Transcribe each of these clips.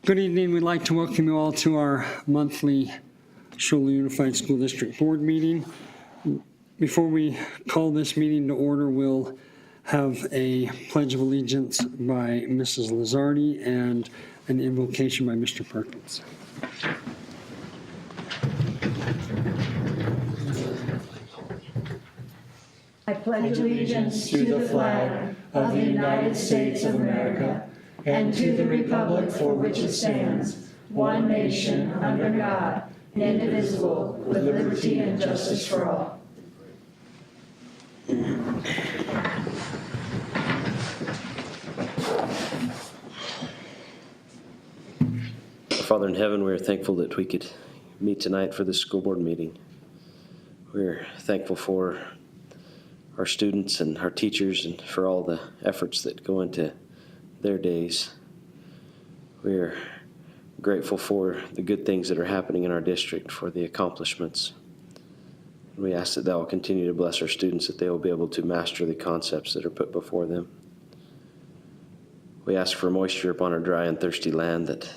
Good evening. We'd like to welcome you all to our monthly Shoop Unified School District Board meeting. Before we call this meeting to order, we'll have a Pledge of Allegiance by Mrs. Lizardi and an invocation by Mr. Perkins. I pledge allegiance to the flag of the United States of America and to the republic for which it stands, one nation, under God, indivisible, with liberty and justice for all. Father in heaven, we're thankful that we could meet tonight for this school board meeting. We're thankful for our students and our teachers and for all the efforts that go into their days. We're grateful for the good things that are happening in our district, for the accomplishments. We ask that thou will continue to bless our students, that they will be able to master the concepts that are put before them. We ask for moisture upon our dry and thirsty land, that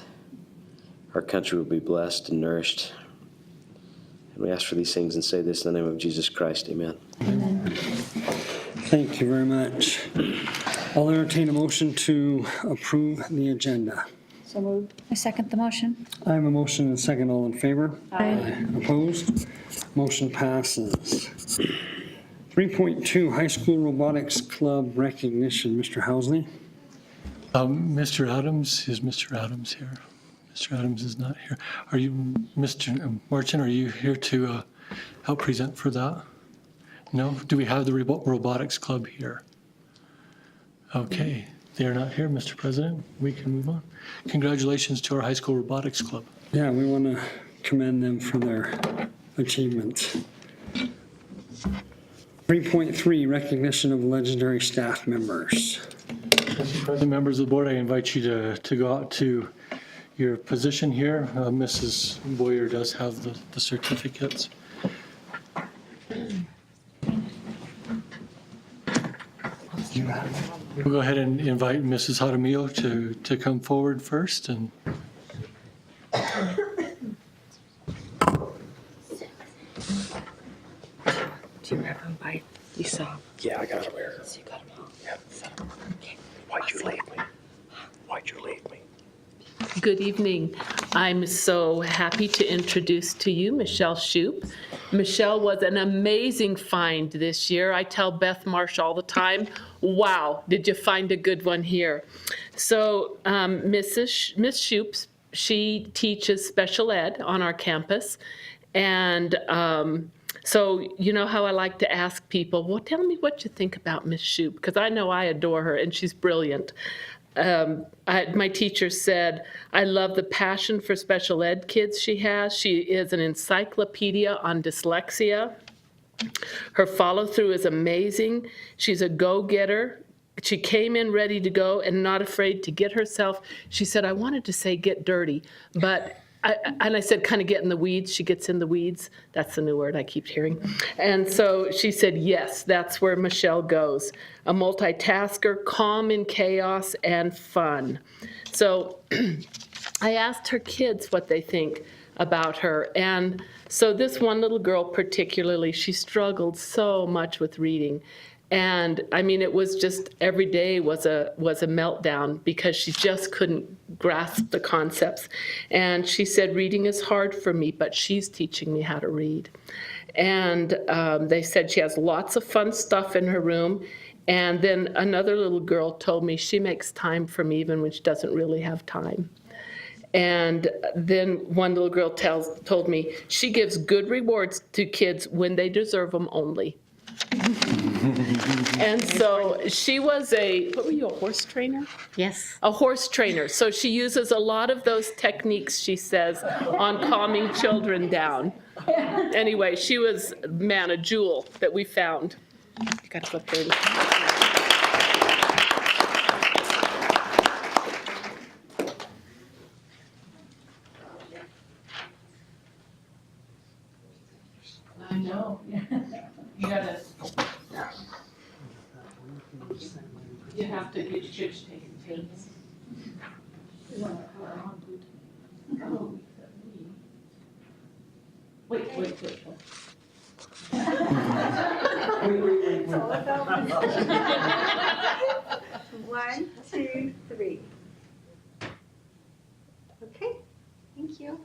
our country will be blessed and nourished. And we ask for these things and say this in the name of Jesus Christ. Amen. Amen. Thank you very much. I'll entertain a motion to approve the agenda. So moved. I second the motion. I have a motion and a second. All in favor? Aye. Opposed? Motion passes. 3.2, High School Robotics Club recognition. Mr. Housley? Mr. Adams, is Mr. Adams here? Mr. Adams is not here. Are you, Mr. Martin, are you here to help present for that? No? Do we have the robotics club here? Okay, they are not here, Mr. President. We can move on. Congratulations to our high school robotics club. Yeah, we want to commend them for their achievements. 3.3, recognition of legendary staff members. Mr. President, members of the board, I invite you to go out to your position here. Mrs. Boyer does have the certificates. We'll go ahead and invite Mrs. Jaramillo to come forward first. And do you have them by you saw? Yeah, I got it. So you got them all? Yeah. So, okay. Why'd you leave me? Why'd you leave me? Good evening. I'm so happy to introduce to you Michelle Shoop. Michelle was an amazing find this year. I tell Beth Marsh all the time, wow, did you find a good one here? So Miss Shoop, she teaches special ed on our campus. And so you know how I like to ask people, well, tell me what you think about Miss Shoop, because I know I adore her and she's brilliant. My teacher said, I love the passion for special ed kids she has. She is an encyclopedia on dyslexia. Her follow-through is amazing. She's a go-getter. She came in ready to go and not afraid to get herself. She said, I wanted to say get dirty, but I said, kind of get in the weeds. She gets in the weeds. That's the new word I keep hearing. And so she said, yes, that's where Michelle goes. A multitasker, calm in chaos, and fun. So I asked her kids what they think about her. And so this one little girl particularly, she struggled so much with reading. And I mean, it was just every day was a meltdown because she just couldn't grasp the concepts. And she said, reading is hard for me, but she's teaching me how to read. And they said she has lots of fun stuff in her room. And then another little girl told me she makes time for me even when she doesn't really have time. And then one little girl told me she gives good rewards to kids when they deserve them only. And so she was what were you, a horse trainer? Yes. A horse trainer. So she uses a lot of those techniques, she says, on calming children down. Anyway, she was, man, a jewel that we found. You got to go up there. I know. You gotta. You have to get your kids taken pins. Wait. One, two, three. Okay, thank you.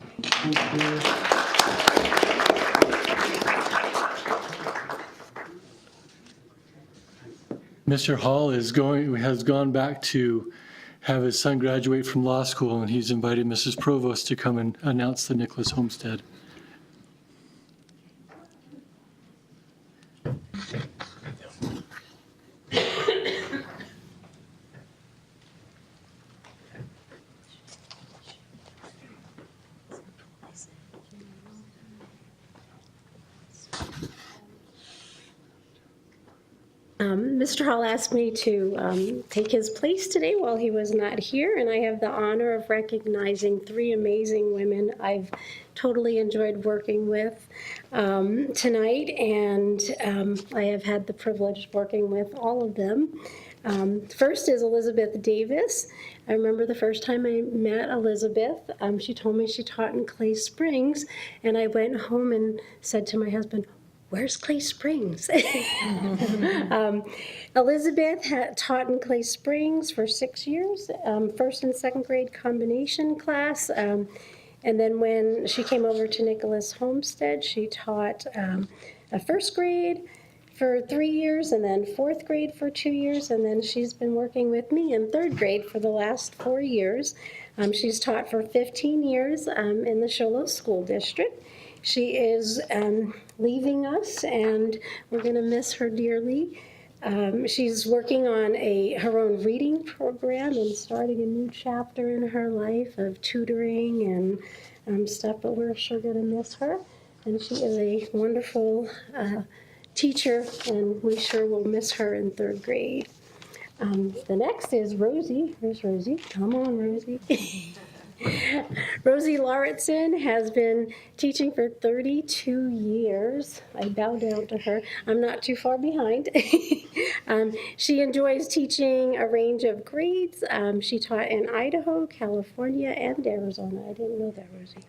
Mr. Hall has gone back to have his son graduate from law school, and he's invited Mrs. Provost to come and announce the Nicholas Homestead. Mr. Hall asked me to take his place today while he was not here, and I have the honor of recognizing 3 amazing women I've totally enjoyed working with tonight, and I have had the privilege of working with all of them. First is Elizabeth Davis. I remember the first time I met Elizabeth, she told me she taught in Clay Springs, and I went home and said to my husband, "Where's Clay Springs?" Elizabeth had taught in Clay Springs for 6 years, first and second grade combination class. And then when she came over to Nicholas Homestead, she taught a first grade for 3 years, and then fourth grade for 2 years, and then she's been working with me in third grade for the last 4 years. She's taught for 15 years in the Shoop School District. She is leaving us, and we're going to miss her dearly. She's working on her own reading program and starting a new chapter in her life of tutoring and stuff, but we're sure going to miss her. And she is a wonderful teacher, and we sure will miss her in third grade. The next is Rosie. Where's Rosie? Come on, Rosie. Rosie Lauritsen has been teaching for 32 years. I bow down to her. I'm not too far behind. She enjoys teaching a range of grades. She taught in Idaho, California, and Arizona. I didn't know that, Rosie.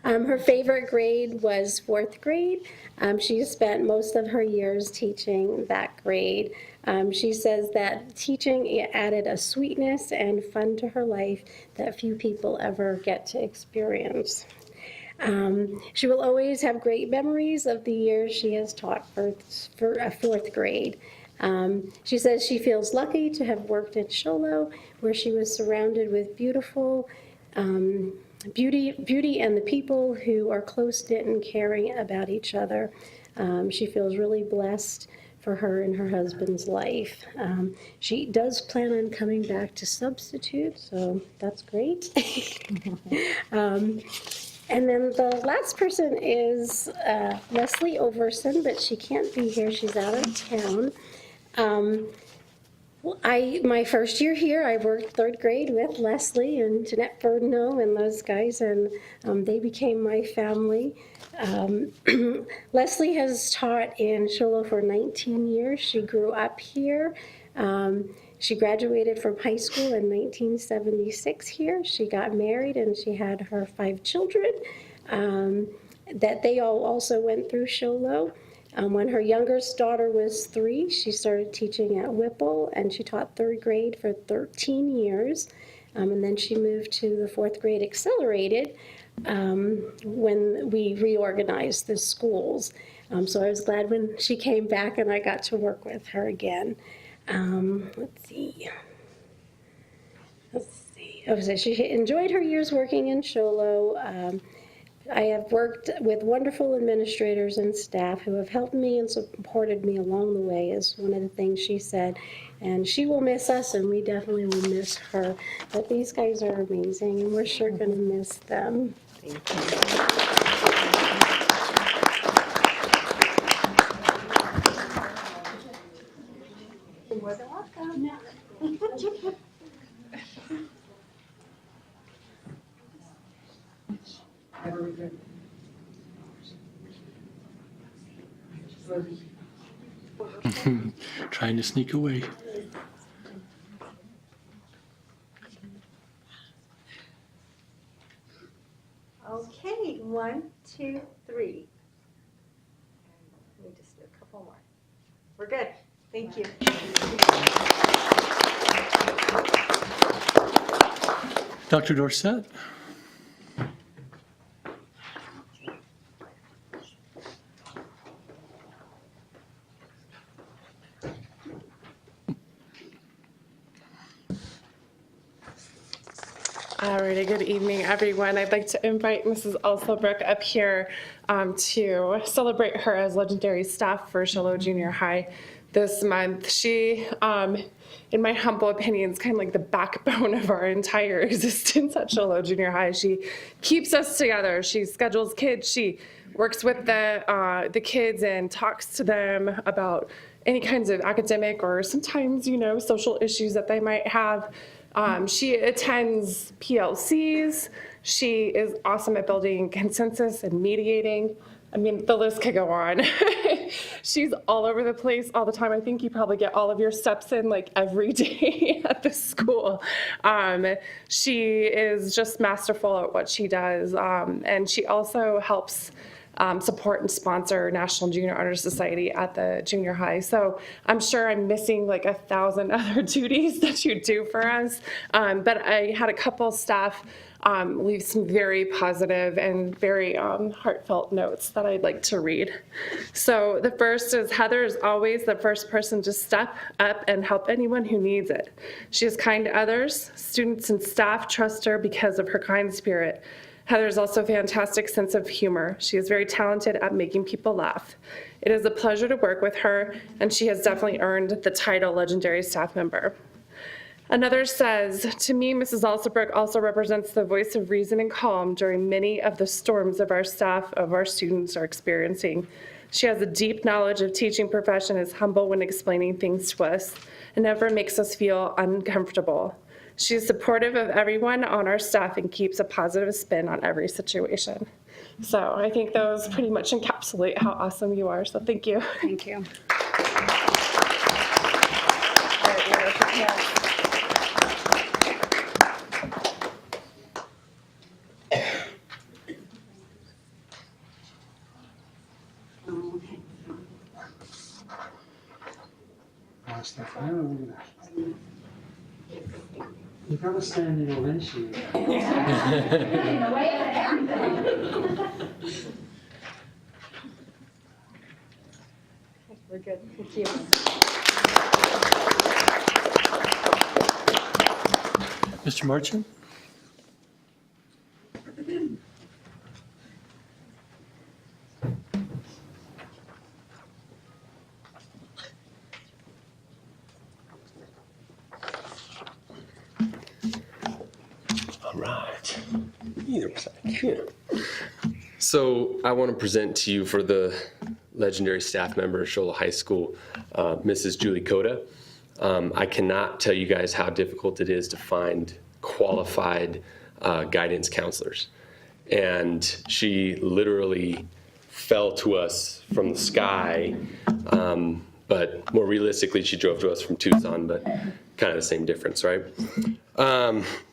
Her favorite grade was fourth grade. She spent most of her years teaching that grade. She says that teaching added a sweetness and fun to her life that few people ever get to experience. She will always have great memories of the years she has taught for fourth grade. She says she feels lucky to have worked in Shoop, where she was surrounded with beautiful beauty and the people who are close-knit and caring about each other. She feels really blessed for her and her husband's life. She does plan on coming back to substitute, so that's great. And then the last person is Leslie Overson, but she can't be here. She's out of town. My first year here, I worked third grade with Leslie and Jeanette Ferdinand and those guys, and they became my family. Leslie has taught in Shoop for 19 years. She grew up here. She graduated from high school in 1976 here. She got married and she had her 5 children that they all also went through Shoop. When her youngest daughter was 3, she started teaching at Whipple, and she taught third grade for 13 years. And then she moved to the fourth grade accelerated when we reorganized the schools. So I was glad when she came back and I got to work with her again. Let's see. Oh, so she enjoyed her years working in Shoop. I have worked with wonderful administrators and staff who have helped me and supported me along the way, is one of the things she said. And she will miss us, and we definitely will miss her. But these guys are amazing, and we're sure going to miss them. You're more than welcome. Trying to sneak away. Okay, 1, 2, 3. Let me just do a couple more. We're good. Thank you. Dr. Dorsett? Alrighty, good evening, everyone. I'd like to invite Mrs. Alsobrook up here to celebrate her as legendary staff for Shiloh Junior High this month. She, in my humble opinion, is kind of like the backbone of our entire existence at Shiloh Junior High. She keeps us together. She schedules kids. She works with the kids and talks to them about any kinds of academic or sometimes, social issues that they might have. She attends PLCs. She is awesome at building consensus and mediating. I mean, the list could go on. She's all over the place all the time. I think you probably get all of your steps in like every day at the school. She is just masterful at what she does. And she also helps support and sponsor National Junior Honor Society at the junior high. So I'm sure I'm missing like 1,000 other duties that you do for us. But I had a couple staff leave some very positive and very heartfelt notes that I'd like to read. So the first is, Heather is always the first person to step up and help anyone who needs it. She is kind to others. Students and staff trust her because of her kind spirit. Heather is also a fantastic sense of humor. She is very talented at making people laugh. It is a pleasure to work with her, and she has definitely earned the title Legendary Staff Member. Another says, to me, Mrs. Alsobrook also represents the voice of reason and calm during many of the storms of our staff, of our students are experiencing. She has a deep knowledge of teaching profession, is humble when explaining things to us, and never makes us feel uncomfortable. She is supportive of everyone on our staff and keeps a positive spin on every situation. So I think those pretty much encapsulate how awesome you are. So thank you. Thank you. You got a standing ovation. We're good. Thank you. Mr. Marchant? All right. Either side. Here. So I want to present to you for the legendary staff member of Shola High School, Mrs. Julie Coda. I cannot tell you guys how difficult it is to find qualified guidance counselors. And she literally fell to us from the sky, but more realistically, she drove to us from Tucson, but kind of the same difference, right?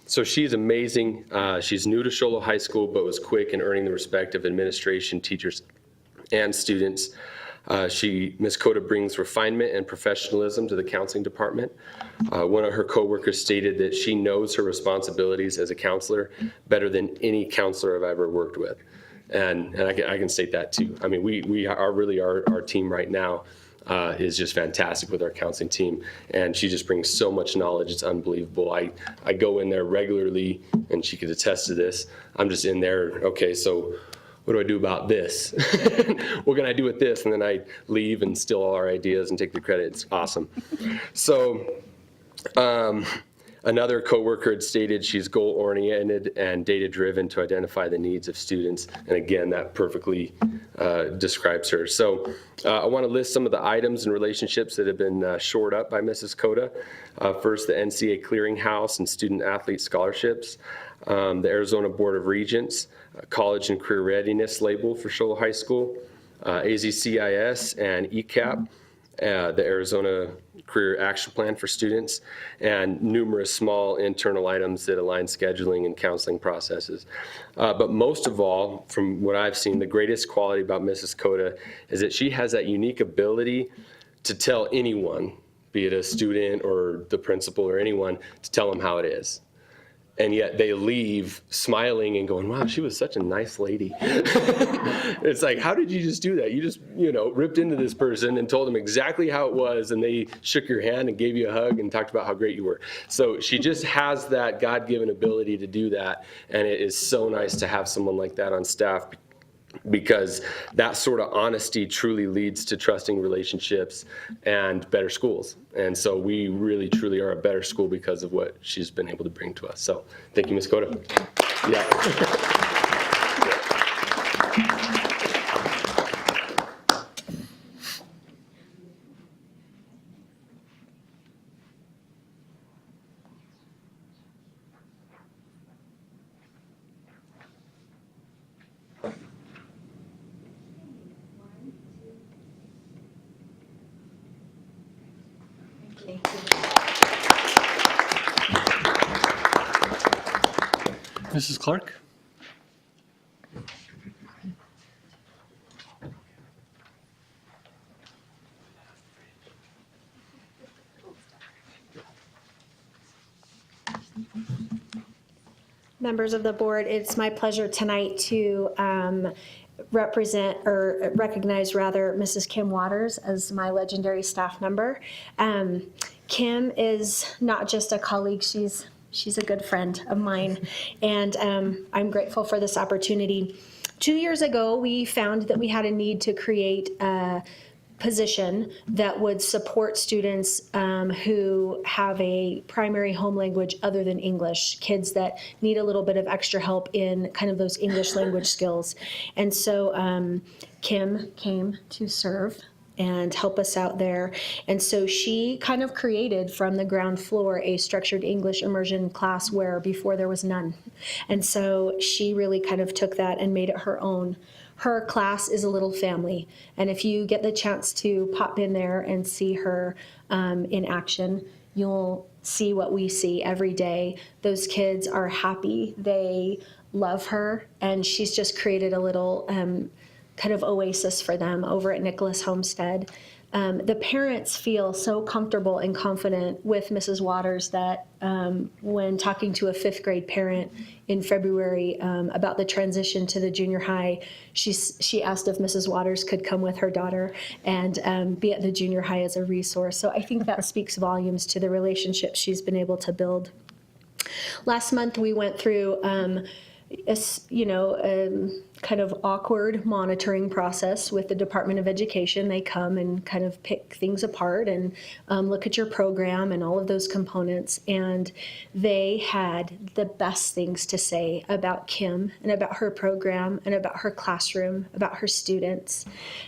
So she's amazing. She's new to Shola High School, but was quick in earning the respect of administration, teachers, and students. Ms. Coda brings refinement and professionalism to the counseling department. One of her coworkers stated that she knows her responsibilities as a counselor better than any counselor I've ever worked with. And I can state that too. I mean, we are really, our team right now is just fantastic with our counseling team. And she just brings so much knowledge, it's unbelievable. I go in there regularly, and she could attest to this. I'm just in there, okay, so what do I do about this? What can I do with this? And then I leave and steal all our ideas and take the credit. It's awesome. So another coworker had stated she's goal-oriented and data-driven to identify the needs of students. And again, that perfectly describes her. So I want to list some of the items and relationships that have been shored up by Mrs. Cota. First, the NCAA Clearinghouse and student-athlete scholarships, the Arizona Board of Regents, College and Career Readiness label for Show High School, AZCIS and ECAP, the Arizona Career Action Plan for students, and numerous small internal items that align scheduling and counseling processes. But most of all, from what I've seen, the greatest quality about Mrs. Cota is that she has that unique ability to tell anyone, be it a student or the principal or anyone, to tell them how it is. And yet they leave smiling and going, wow, she was such a nice lady. It's like, how did you just do that? You just, ripped into this person and told them exactly how it was, and they shook your hand and gave you a hug and talked about how great you were. So she just has that God-given ability to do that, and it is so nice to have someone like that on staff, because that sort of honesty truly leads to trusting relationships and better schools. And so we really, truly are a better school because of what she's been able to bring to us. So thank you, Ms. Cota. Yeah. Mrs. Clark? Members of the board, it's my pleasure tonight to recognize Mrs. Kim Waters as my legendary staff member. Kim is not just a colleague, she's a good friend of mine, and I'm grateful for this opportunity. 2 years ago, we found that we had a need to create a position that would support students who have a primary home language other than English, kids that need a little bit of extra help in kind of those English language skills. And so Kim came to serve and help us out there. And so she kind of created from the ground floor a structured English immersion class where before there was none. And so she really kind of took that and made it her own. Her class is a little family. And if you get the chance to pop in there and see her in action, you'll see what we see every day. Those kids are happy. They love her. And she's just created a little kind of oasis for them over at Nicholas Homestead. The parents feel so comfortable and confident with Mrs. Waters that when talking to a 5th grade parent in February about the transition to the junior high, she asked if Mrs. Waters could come with her daughter and be at the junior high as a resource. So I think that speaks volumes to the relationship she's been able to build. Last month we went through kind of awkward monitoring process with the Department of Education. They come and kind of pick things apart and look at your program and all of those components. And they had the best things to say about Kim and about her program and about her classroom, about her students.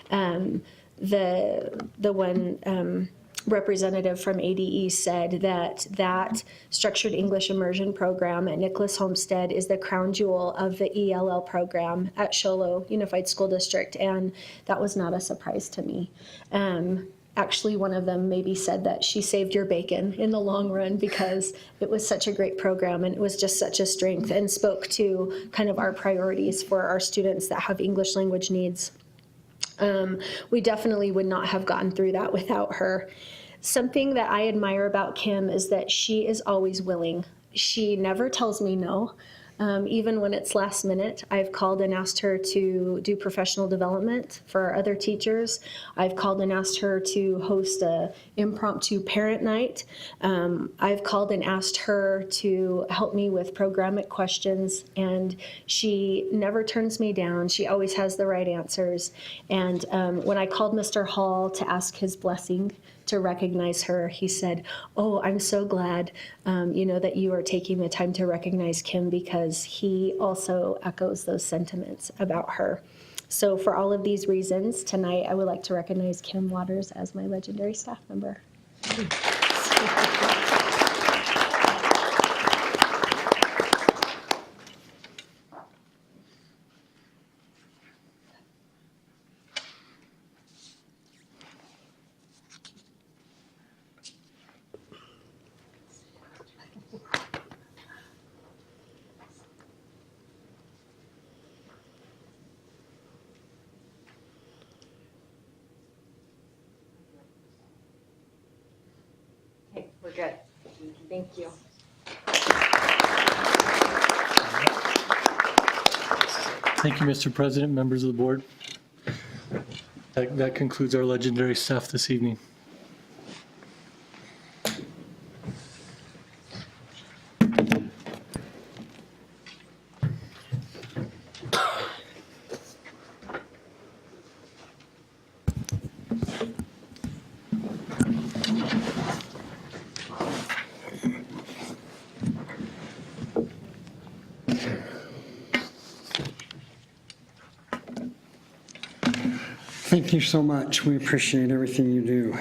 The one representative from ADE said that structured English immersion program at Nicholas Homestead is the crown jewel of the ELL program at Show Low Unified School District, and that was not a surprise to me. Actually, one of them maybe said that she saved your bacon in the long run because it was such a great program and it was just such a strength and spoke to kind of our priorities for our students that have English language needs. We definitely would not have gotten through that without her. Something that I admire about Kim is that she is always willing. She never tells me no. Even when it's last minute, I've called and asked her to do professional development for our other teachers. I've called and asked her to host a impromptu parent night. I've called and asked her to help me with programmatic questions, and she never turns me down. She always has the right answers. And when I called Mr. Hall to ask his blessing to recognize her, he said, "Oh, I'm so glad, that you are taking the time to recognize Kim," because he also echoes those sentiments about her. So for all of these reasons, tonight I would like to recognize Kim Waters as my legendary staff member. Okay, we're good. Thank you. Thank you, Mr. President, members of the board. That concludes our legendary staff this evening. Thank you so much. We appreciate everything you do.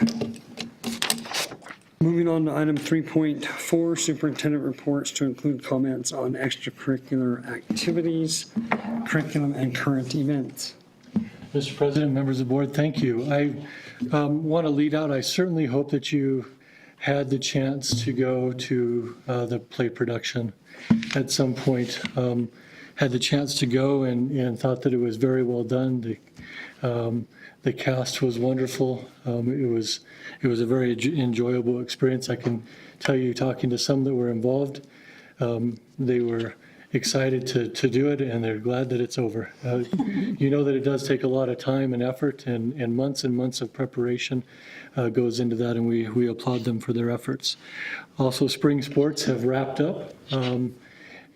Moving on to item 3.4, Superintendent Reports, to include comments on extracurricular activities, curriculum, and current events. Mr. President, members of the board, thank you. I want to lead out. I certainly hope that you had the chance to go to the play production at some point. Had the chance to go and thought that it was very well done. The cast was wonderful. It was a very enjoyable experience. I can tell you, talking to some that were involved, they were excited to do it, and they're glad that it's over. You know that it does take a lot of time and effort, and months of preparation goes into that, and we applaud them for their efforts. Also, spring sports have wrapped up,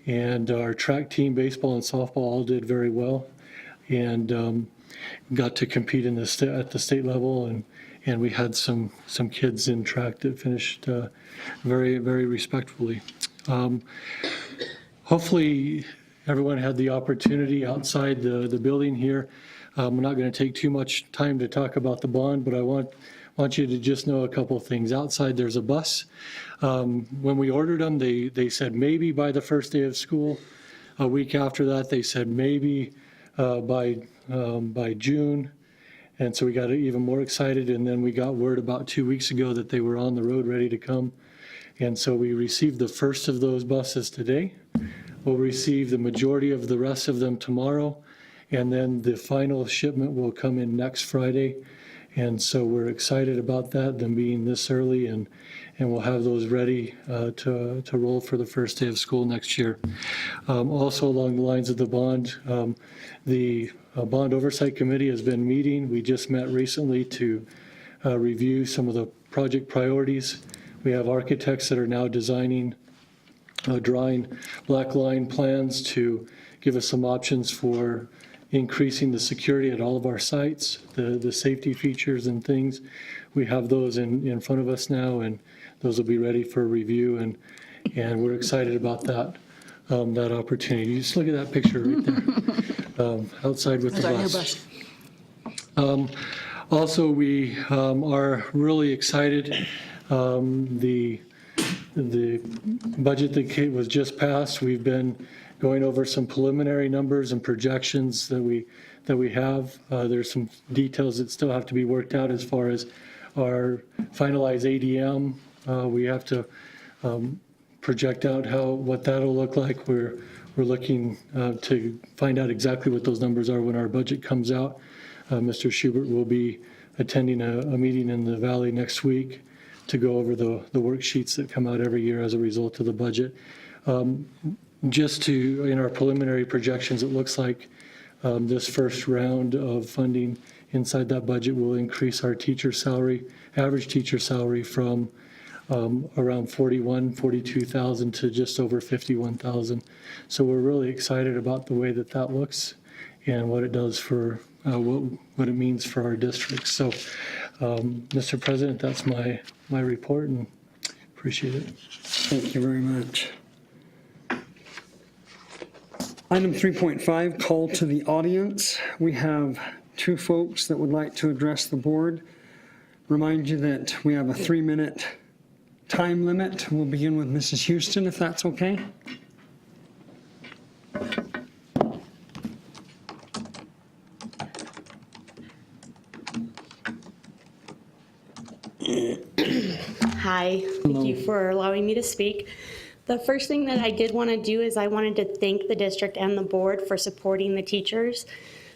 and our track team, baseball and softball, all did very well, and got to compete at the state level, and we had some kids in track that finished very, very respectfully. Hopefully, everyone had the opportunity outside the building here. I'm not going to take too much time to talk about the bond, but I want you to just know a couple of things. Outside, there's a bus. When we ordered them, they said maybe by the first day of school. A week after that, they said maybe by June. And so we got even more excited, and then we got word about 2 weeks ago that they were on the road ready to come. And so we received the first of those buses today. We'll receive the majority of the rest of them tomorrow, and then the final shipment will come in next Friday. And so we're excited about that, them being this early, and we'll have those ready to roll for the first day of school next year. Also, along the lines of the bond, the Bond Oversight Committee has been meeting. We just met recently to review some of the project priorities. We have architects that are now designing, drawing black line plans to give us some options for increasing the security at all of our sites, the safety features and things. We have those in front of us now, and those will be ready for review, and we're excited about that opportunity. You just look at that picture right there, outside with the bus. Also, we are really excited. The budget that was just passed, we've been going over some preliminary numbers and projections that we have. There's some details that still have to be worked out as far as our finalized ADM. We have to project out what that'll look like. We're looking to find out exactly what those numbers are when our budget comes out. Mr. Schubert will be attending a meeting in the Valley next week to go over the worksheets that come out every year as a result of the budget. just to, in our preliminary projections, it looks like this first round of funding inside that budget will increase our teacher salary, average teacher salary from around 42,000 to just over 51,000. So we're really excited about the way that that looks and what it does for, what it means for our district. So, Mr. President, that's my report, and appreciate it. Thank you very much. Item 3.5, call to the audience. We have two folks that would like to address the board. Remind you that we have a 3-minute time limit. We'll begin with Mrs. Houston, if that's okay. Hi, thank you for allowing me to speak. The first thing that I did want to do is I wanted to thank the district and the board for supporting the teachers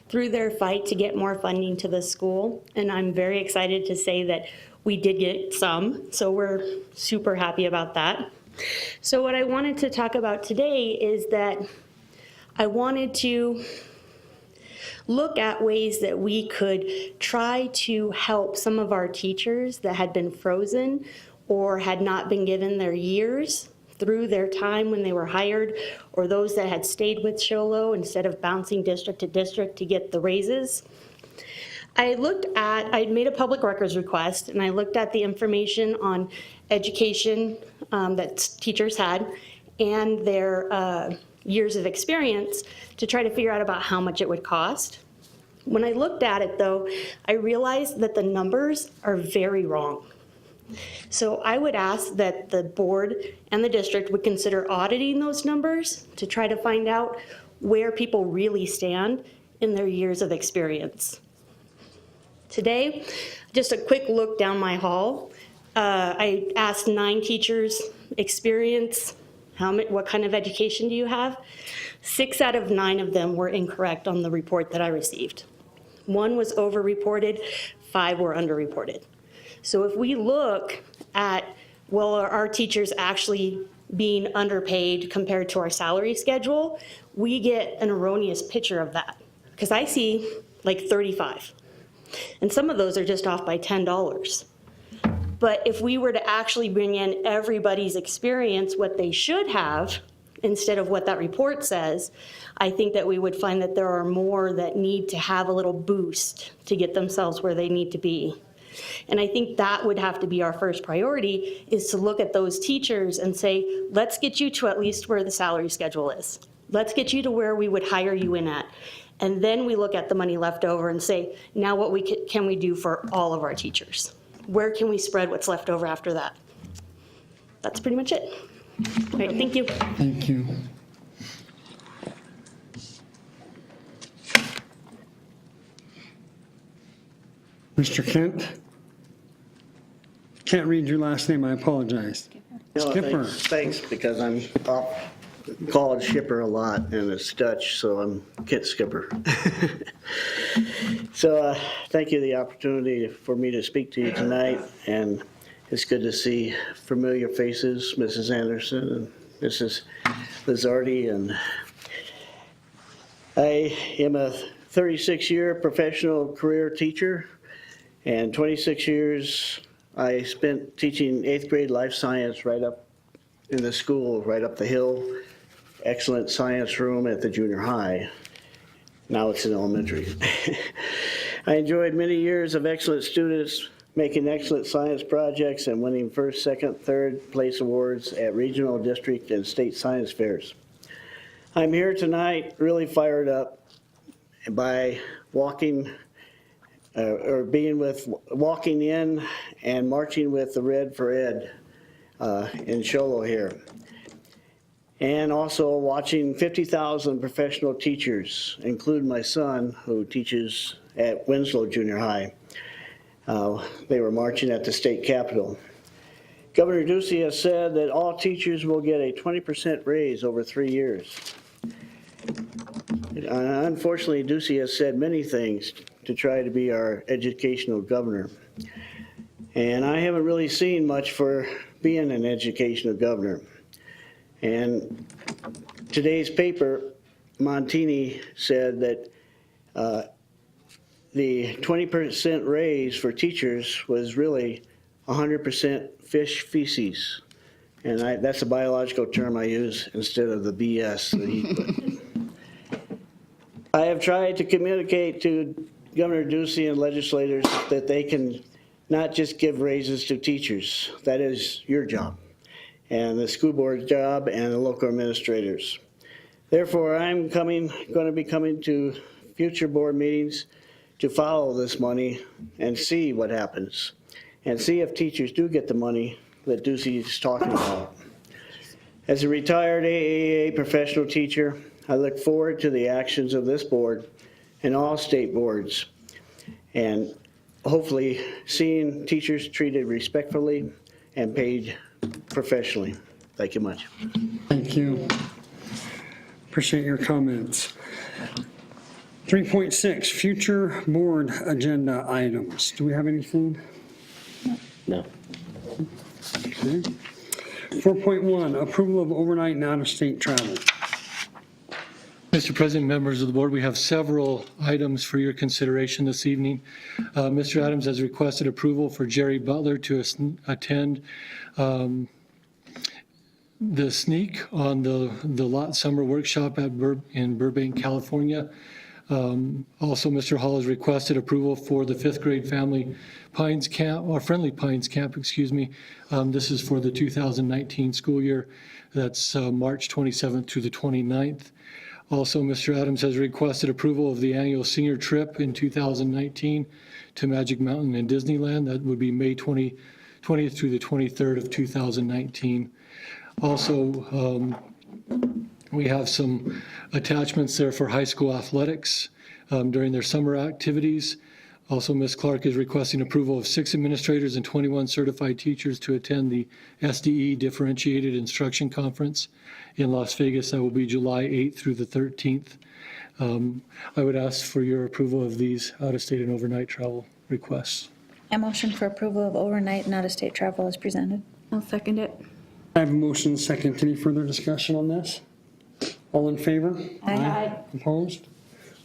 through their fight to get more funding to the school. And I'm very excited to say that we did get some, so we're super happy about that. So what I wanted to talk about today is that I wanted to look at ways that we could try to help some of our teachers that had been frozen or had not been given their years through their time when they were hired, or those that had stayed with Sholo instead of bouncing district to district to get the raises. I made a public records request, and I looked at the information on education that teachers had and their years of experience to try to figure out about how much it would cost. When I looked at it, though, I realized that the numbers are very wrong. So I would ask that the board and the district would consider auditing those numbers to try to find out where people really stand in their years of experience. Today, just a quick look down my hall. I asked 9 teachers experience, what kind of education do you have? 6 out of 9 of them were incorrect on the report that I received. 1 was over-reported, 5 were under-reported. So if we look at, well, are our teachers actually being underpaid compared to our salary schedule, we get an erroneous picture of that. Because I see like 35. And some of those are just off by $10. But if we were to actually bring in everybody's experience, what they should have, instead of what that report says, I think that we would find that there are more that need to have a little boost to get themselves where they need to be. And I think that would have to be our first priority, is to look at those teachers and say, let's get you to at least where the salary schedule is. Let's get you to where we would hire you in at. And then we look at the money left over and say, now what can we do for all of our teachers? Where can we spread what's left over after that? That's pretty much it. All right, thank you. Thank you. Mr. Kent? Can't read your last name, I apologize. No, Skipper. thanks, because I'm called Shipper a lot, and it's Dutch, so I'm Kent Skipper. So thank you for the opportunity for me to speak to you tonight, and it's good to see familiar faces, Mrs. Anderson and Mrs. Lizardi, and I am a 36-year professional career teacher, and 26 years I spent teaching 8th grade life science right up in the school, right up the hill. Excellent science room at the junior high. Now it's in elementary. I enjoyed many years of excellent students making excellent science projects and winning first, second, third place awards at regional, district, and state science fairs. I'm here tonight really fired up by walking in and marching with the Red for Ed in Sholo here. And also watching 50,000 professional teachers, including my son, who teaches at Winslow Junior High. They were marching at the state capitol. Governor Ducey has said that all teachers will get a 20% raise over 3 years. Unfortunately, Ducey has said many things to try to be our educational governor. And I haven't really seen much for being an educational governor. And today's paper, Montini said that the 20% raise for teachers was really 100% fish feces. And that's a biological term I use instead of the BS that he put. I have tried to communicate to Governor Ducey and legislators that they can not just give raises to teachers. That is your job, and the school board's job, and the local administrators. Therefore, I'm going to be coming to future board meetings to follow this money and see what happens, and see if teachers do get the money that Ducey is talking about. As a retired AAA professional teacher, I look forward to the actions of this board and all state boards, and hopefully seeing teachers treated respectfully and paid professionally. Thank you much. Thank you. Appreciate your comments. 3.6, future board agenda items. Do we have anything? No. Okay. 4.1, approval of overnight and out-of-state travel. Mr. President, members of the board, we have several items for your consideration this evening. Mr. Adams has requested approval for Jerry Butler to attend the sneak on the Lot Summer Workshop in Burbank, California. Also, Mr. Hall has requested approval for the 5th grade Family Pines Camp, or Friendly Pines Camp, excuse me. This is for the 2019 school year. That's March 27th through the 29th. Also, Mr. Adams has requested approval of the annual senior trip in 2019 to Magic Mountain and Disneyland. That would be May 20th through the 23rd of 2019. Also, we have some attachments there for high school athletics during their summer activities. Also, Ms. Clark is requesting approval of 6 administrators and 21 certified teachers to attend the SDE Differentiated Instruction Conference in Las Vegas. That will be July 8th through the 13th. I would ask for your approval of these out-of-state and overnight travel requests. A motion for approval of overnight and out-of-state travel is presented. I'll second it. I have a motion and a second. Any further discussion on this? All in favor? Aye. Opposed?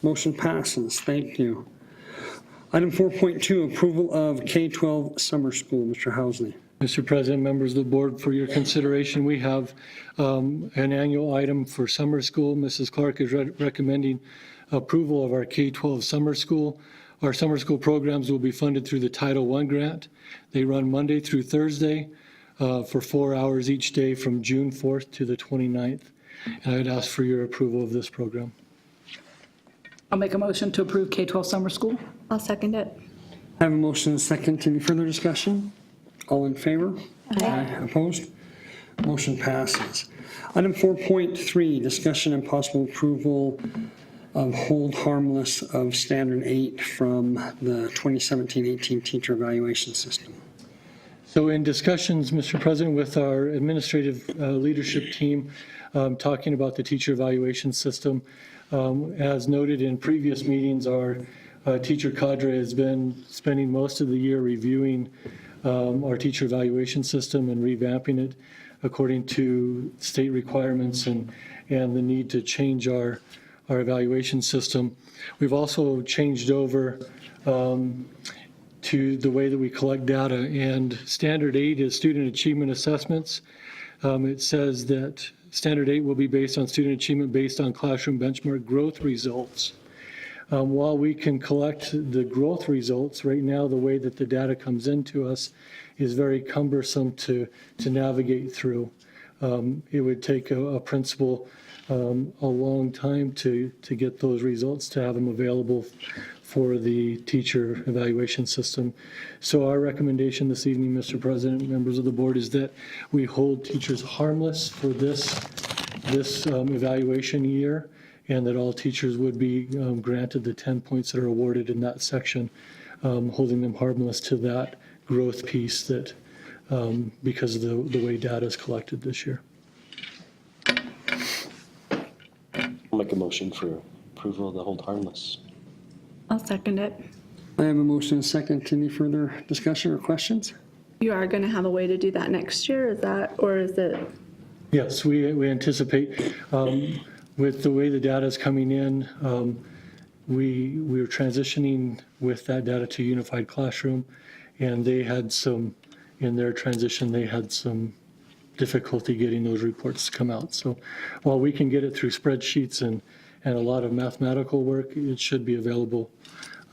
Motion passes. Thank you. Item 4.2, approval of K12 Summer School. Mr. Housley. Mr. President, members of the board, for your consideration, we have an annual item for summer school. Mrs. Clark is recommending approval of our K12 Summer School. Our summer school programs will be funded through the Title I grant. They run Monday through Thursday for 4 hours each day from June 4th to the 29th. And I would ask for your approval of this program. I'll make a motion to approve K12 Summer School. I'll second it. I have a motion and a second. Any further discussion? All in favor? Aye. Opposed? Motion passes. Item 4.3, discussion and possible approval of hold harmless of Standard 8 from the 2017-18 teacher evaluation system. So in discussions, Mr. President, with our administrative leadership team, talking about the teacher evaluation system, as noted in previous meetings, our teacher cadre has been spending most of the year reviewing our teacher evaluation system and revamping it according to state requirements and the need to change our evaluation system. We've also changed over to the way that we collect data, and Standard 8 is student achievement assessments. It says that Standard 8 will be based on student achievement based on classroom benchmark growth results. While we can collect the growth results, right now the way that the data comes into us is very cumbersome to navigate through. It would take a principal a long time to get those results, to have them available for the teacher evaluation system. So our recommendation this evening, Mr. President, members of the board, is that we hold teachers harmless for this evaluation year, and that all teachers would be granted the 10 points that are awarded in that section, holding them harmless to that growth piece that because of the way data is collected this year. I'll make a motion for approval of the hold harmless. I'll second it. I have a motion and a second. Any further discussion or questions? You are going to have a way to do that next year, is that, or is it? Yes, we anticipate, with the way the data is coming in, we're transitioning with that data to Unified Classroom, and they had some, in their transition, they had some difficulty getting those reports to come out. So while we can get it through spreadsheets and a lot of mathematical work, it should be available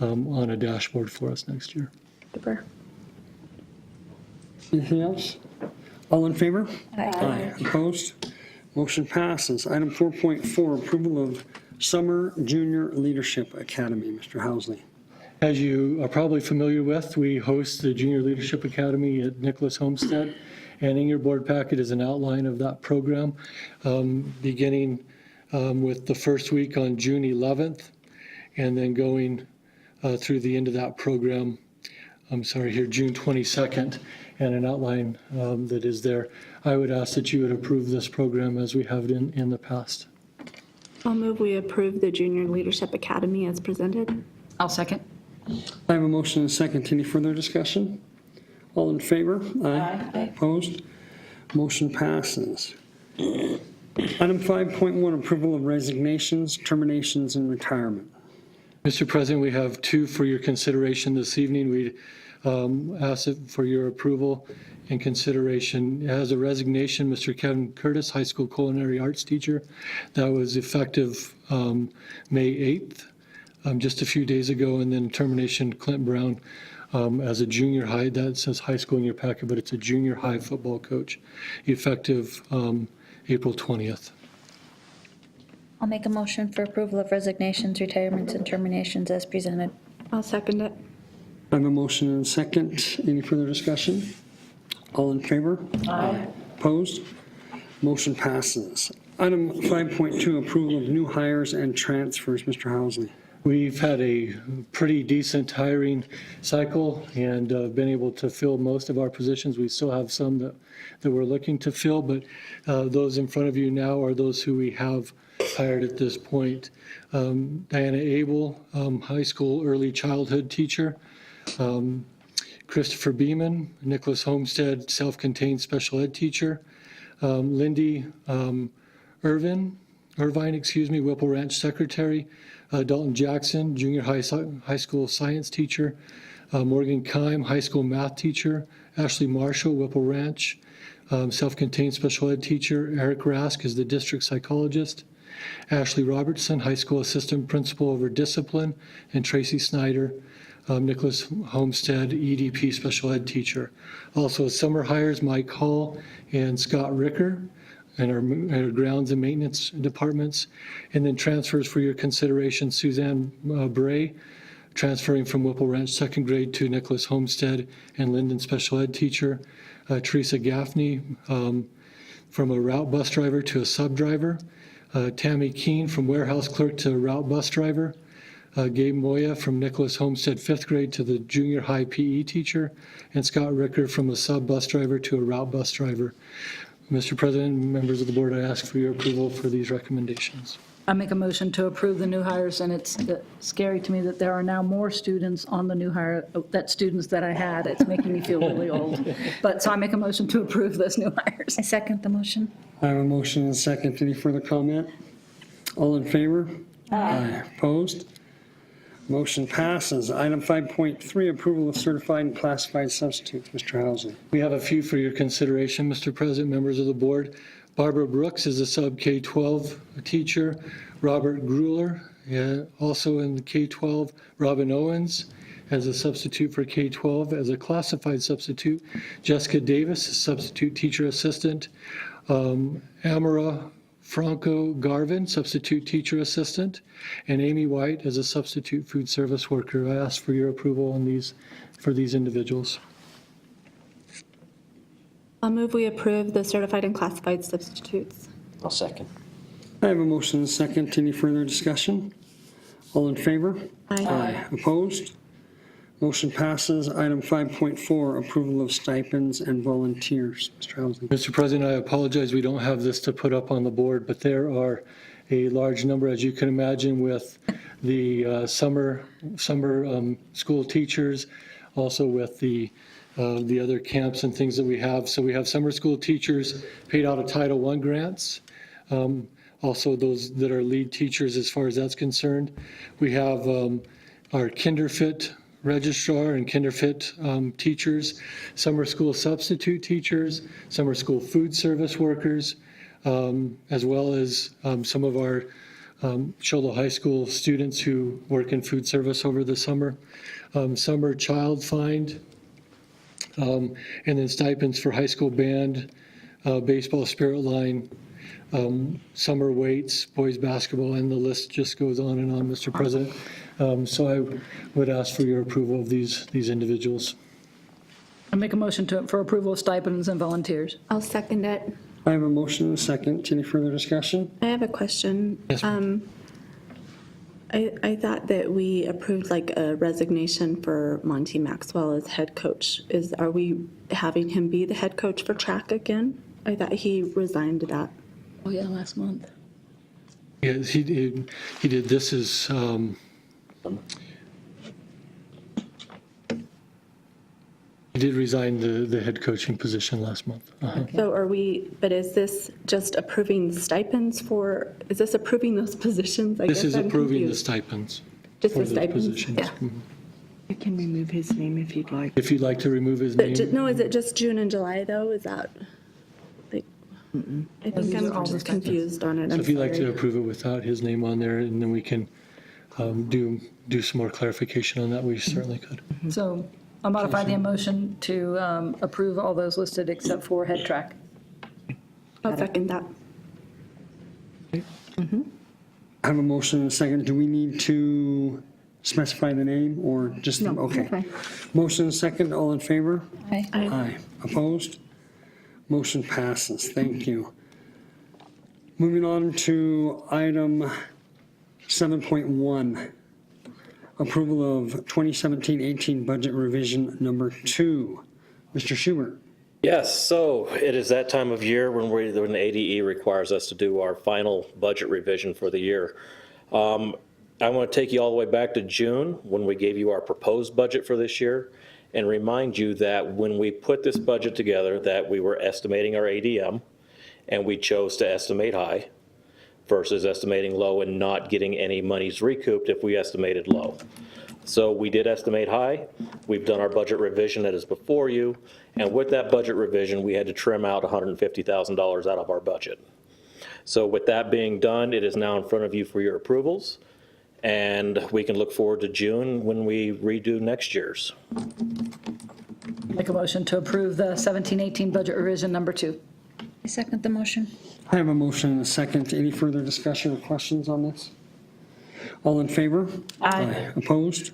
on a dashboard for us next year. Super. Anything else? All in favor? Aye. Opposed? Motion passes. Item 4.4, approval of Summer Junior Leadership Academy. Mr. Housley. As you are probably familiar with, we host the Junior Leadership Academy at Nicholas Homestead, and in your board packet is an outline of that program, beginning with the first week on June 11th, and then going through the end of that program, June 22nd, and an outline that is there. I would ask that you would approve this program as we have it in the past. I'll move we approve the Junior Leadership Academy as presented. I'll second. I have a motion and a second. Any further discussion? All in favor? Aye. Opposed? Motion passes. Item 5.1, approval of resignations, terminations, and retirement. Mr. President, we have two for your consideration this evening. We ask it for your approval and consideration. As a resignation, Mr. Kevin Curtis, high school culinary arts teacher. That was effective May 8th, just a few days ago. And then termination, Clint Brown, as a junior high, that says high school in your packet, but it's a junior high football coach, effective April 20th. I'll make a motion for approval of resignations, retirements, and terminations as presented. I'll second it. I have a motion and a second. Any further discussion? All in favor? Aye. Opposed? Motion passes. Item 5.2, approval of new hires and transfers. Mr. Housley. We've had a pretty decent hiring cycle and been able to fill most of our positions. We still have some that we're looking to fill, but those in front of you now are those who we have hired at this point. Diana Abel, high school early childhood teacher. Christopher Beeman, Nicholas Homestead, self-contained special ed teacher. Lindy Irvine, Whipple Ranch secretary. Dalton Jackson, junior high school science teacher. Morgan Kime, high school math teacher. Ashley Marshall, Whipple Ranch, self-contained special ed teacher. Eric Rask is the district psychologist. Ashley Robertson, high school assistant principal over discipline. And Tracy Snyder, Nicholas Homestead, EDP special ed teacher. Also summer hires, Mike Hall and Scott Ricker in our grounds and maintenance departments. And then transfers for your consideration, Suzanne Bray, transferring from Whipple Ranch second grade to Nicholas Homestead and Linden special ed teacher. Teresa Gaffney from a route bus driver to a sub driver. Tammy Keene from warehouse clerk to route bus driver. Gabe Moya from Nicholas Homestead fifth grade to the junior high PE teacher. And Scott Ricker from a sub bus driver to a route bus driver. Mr. President, members of the board, I ask for your approval for these recommendations. I make a motion to approve the new hires, and it's scary to me that there are now more students on the new hire, students that I had. It's making me feel really old. So I make a motion to approve those new hires. I second the motion. I have a motion and a second. Any further comment? All in favor? Aye. Opposed? Motion passes. Item 5.3, approval of certified and classified substitutes. Mr. Housley. We have a few for your consideration, Mr. President, members of the board. Barbara Brooks is a sub K12 teacher. Robert Grueller, also in the K12. Robin Owens as a substitute for K12. As a classified substitute, Jessica Davis, a substitute teacher assistant. Amara Franco Garvin, substitute teacher assistant, and Amy White as a substitute food service worker. I ask for your approval on these for these individuals. I'll move we approve the certified and classified substitutes. I'll second. I have a motion and a second. Any further discussion? All in favor? Aye. Opposed? Motion passes. Item 5.4, approval of stipends and volunteers. Mr. Housley. Mr. President, I apologize we don't have this to put up on the board, but there are a large number, as you can imagine, with the summer school teachers, also with the the other camps and things that we have. So we have summer school teachers paid out of Title I grants. Also those that are lead teachers as far as that's concerned. We have our KinderFit registrar and KinderFit teachers, summer school substitute teachers, summer school food service workers, as well as some of our Shola High School students who work in food service over the summer, summer child find, and then stipends for high school band, baseball spirit line, summer weights, boys basketball, and the list just goes on and on, Mr. President. So I would ask for your approval of these individuals. I make a motion for approval of stipends and volunteers. I'll second it. I have a motion and a second. Any further discussion? I have a question. Yes, ma'am. I thought that we approved like a resignation for Monty Maxwell as head coach. Are we having him be the head coach for track again? I thought he resigned that. Oh, yeah, last month. Yes, he did. This is, he did resign the head coaching position last month. So but is this just approving the stipends is this approving those positions? I This guess is I'm approving the confused. stipends. Just for the those stipends? positions. Yeah. Mhm. You can remove his name if you'd like. If you'd like to remove his But name. no, is it just June and July though? Is that, like, I think These are all I'm the just confused on it. So I'm if you'd like to sorry. approve it without his name on there, and then we can do some more clarification on that, we certainly could. So I'll modify the motion to approve all those listed except for head track. I'll second that. I have a motion and a second. Do we need to specify the name or just? No, Okay. okay. Motion and a second. All in favor? Aye. Aye. Opposed? Motion passes. Thank you. Moving on to item 7.1, approval of 2017-18 budget revision number 2. Mr. Schubert. Yes, so it is that time of year when the ADE requires us to do our final budget revision for the year. I want to take you all the way back to June when we gave you our proposed budget for this year and remind you that when we put this budget together that we were estimating our ADM and we chose to estimate high versus estimating low and not getting any monies recouped if we estimated low. So we did estimate high. We've done our budget revision that is before you. And with that budget revision, we had to trim out $150,000 out of our budget. So with that being done, it is now in front of you for your approvals. And we can look forward to June when we redo next year's. Make a motion to approve the 17-18 budget revision number 2. I second the motion. I have a motion and a second. Any further discussion or questions on this? All in favor? Aye. Opposed?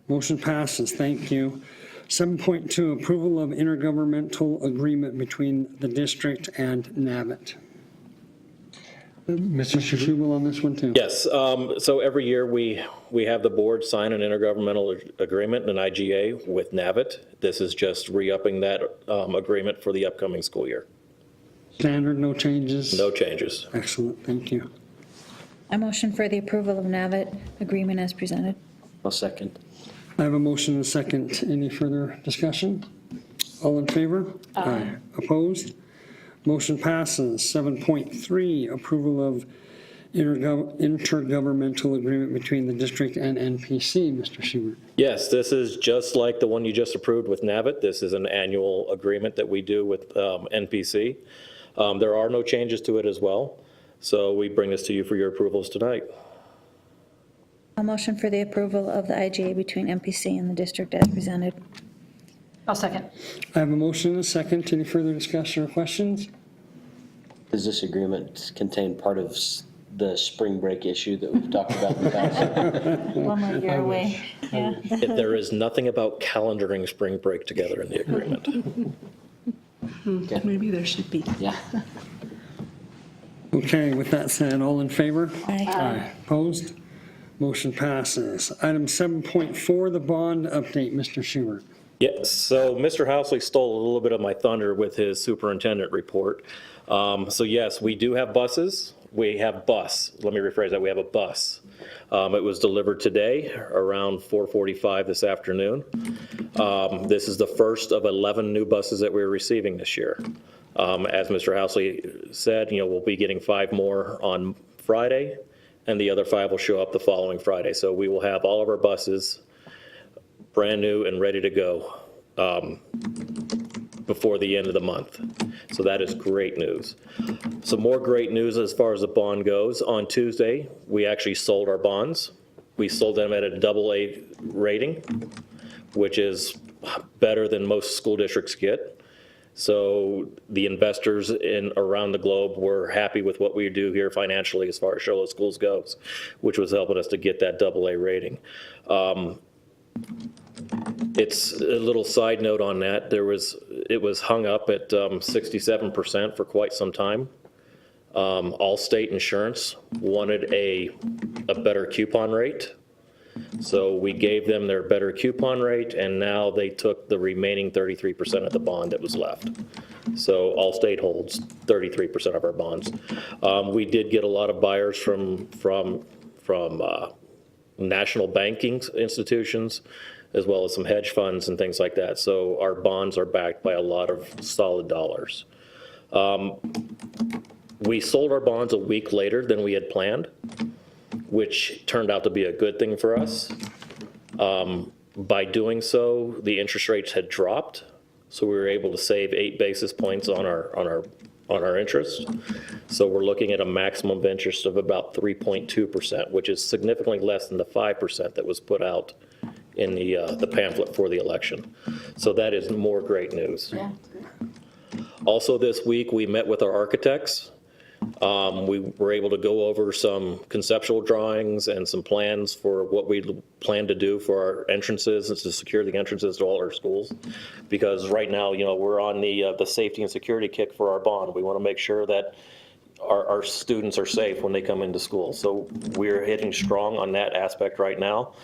Motion passes. Thank you. 7.2, approval of intergovernmental agreement between the district and NAVIT. Mr. Mr. Schubert? Schubel on this one too? Yes, so every year we have the board sign an intergovernmental agreement, an IGA with NAVIT. This is just re-upping that agreement for the upcoming school year. Standard, no changes? No changes. Excellent, thank you. I motion for the approval of NAVIT agreement as presented. I'll second. I have a motion and a second. Any further discussion? All in favor? Aye. Opposed? Motion passes. 7.3, approval of intergovernmental agreement between the district and NPC. Mr. Schubert. Yes, this is just like the one you just approved with NAVIT. This is an annual agreement that we do with NPC. There are no changes to it as well. So we bring this to you for your approvals tonight. I'll motion for the approval of the IGA between MPC and the district as presented. I'll second. I have a motion and a second. Any further discussion or questions? Does this agreement contain part of the spring break issue that we've talked about in the past? One more year away. Yeah. There is nothing about calendaring spring break together in the agreement. Maybe there should be. Yeah. Okay, with that said, all in favor? Aye. Opposed? Motion passes. Item 7.4, the bond update. Mr. Schubert. Yes, so Mr. Housley stole a little bit of my thunder with his superintendent report. So yes, we do have buses. we have bus. Let me rephrase that. We have a bus. It was delivered today around 4:45 this afternoon. This is the first of 11 new buses that we're receiving this year. As Mr. Housley said, we'll be getting 5 more on Friday, and the other 5 will show up the following Friday. So we will have all of our buses brand new and ready to go before the end of the month. So that is great news. Some more great news as far as the bond goes. On Tuesday, we actually sold our bonds. We sold them at a AA rating, which is better than most school districts get. So the investors around the globe were happy with what we do here financially as far as Charlotte Schools goes, which was helping us to get that AA rating. It's a little side note on that. It was hung up at 67% for quite some time. Allstate Insurance wanted a better coupon rate. So we gave them their better coupon rate, and now they took the remaining 33% of the bond that was left. So Allstate holds 33% of our bonds. We did get a lot of buyers from national banking institutions, as well as some hedge funds and things like that. So our bonds are backed by a lot of solid dollars. We sold our bonds a week later than we had planned, which turned out to be a good thing for us. By doing so, the interest rates had dropped, so we were able to save 8 basis points on our interest. So we're looking at a maximum of interest of about 3.2%, which is significantly less than the 5% that was put out in the pamphlet for the election. So that is more great news. Yeah. Also this week, we met with our architects. We were able to go over some conceptual drawings and some plans for what we plan to do for our entrances and to secure the entrances to all our schools. Because right now, we're on the safety and security kick for our bond. We want to make sure that our students are safe when they come into school. So we're hitting strong on that aspect right now.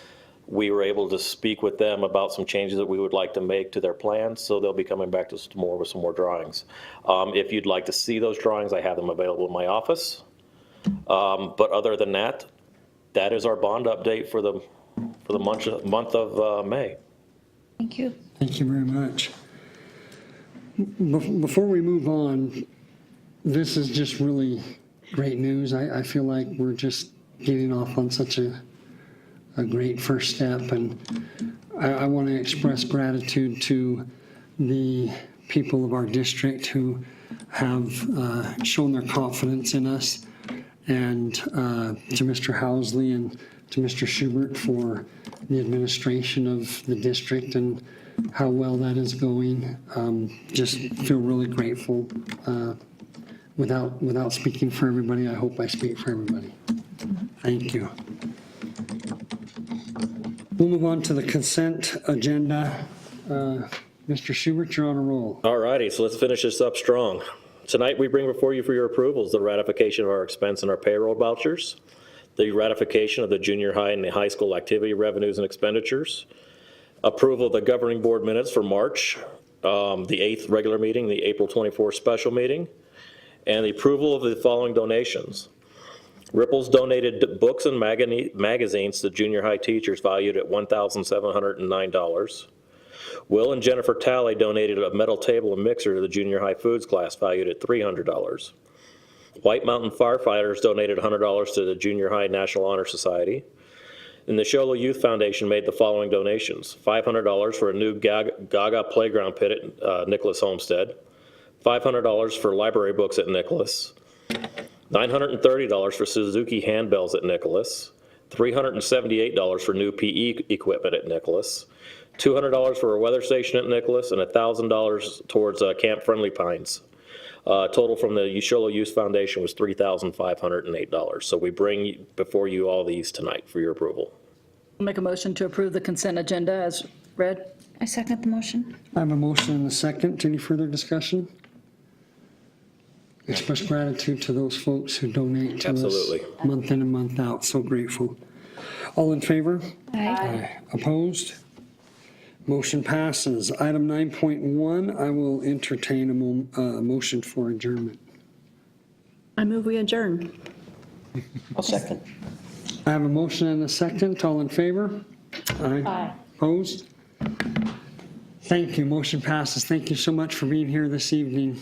We were able to speak with them about some changes that we would like to make to their plans, so they'll be coming back to us tomorrow with some more drawings. If you'd like to see those drawings, I have them available in my office. But other than that, that is our bond update for the month of May. Thank you. Thank you very much. Before we move on, this is just really great news. I feel like we're just getting off on such a great first step, and I want to express gratitude to the people of our district who have shown their confidence in us, and to Mr. Housley and to Mr. Schubert for the administration of the district and how well that is going. Just feel really grateful. Without speaking for everybody, I hope I speak for everybody. Thank you. We'll move on to the consent agenda. Mr. Schubert, you're on a roll. All righty, so let's finish this up strong. Tonight, we bring before you for your approvals the ratification of our expense and our payroll vouchers, the ratification of the junior high and the high school activity revenues and expenditures, approval of the governing board minutes for March, the 8th regular meeting, the April 24th special meeting, and the approval of the following donations. Ripples donated books and magazines to junior high teachers valued at $1,709. Will and Jennifer Talley donated a metal table and mixer to the junior high foods class valued at $300. White Mountain Firefighters donated $100 to the Junior High National Honor Society. And the Shola Youth Foundation made the following donations: $500 for a new Gaga playground pit at Nicholas Homestead, $500 for library books at Nicholas, $930 for Suzuki handbells at Nicholas, $378 for new PE equipment at Nicholas, $200 for a weather station at Nicholas, and $1,000 towards Camp Friendly Pines. Total from the Shola Youth Foundation was $3,508. So we bring before you all these tonight for your approval. I'll make a motion to approve the consent agenda as read. I second the motion. I have a motion and a second. Any further discussion? Express gratitude to those folks who donate to Absolutely. us month in and month out. So grateful. All in favor? Aye. Opposed? Motion passes. Item 9.1, I will entertain a motion for adjournment. I move we adjourn. I'll second. I have a motion and a second. All in favor? Aye. Opposed? Thank you. Motion passes. Thank you so much for being here this evening.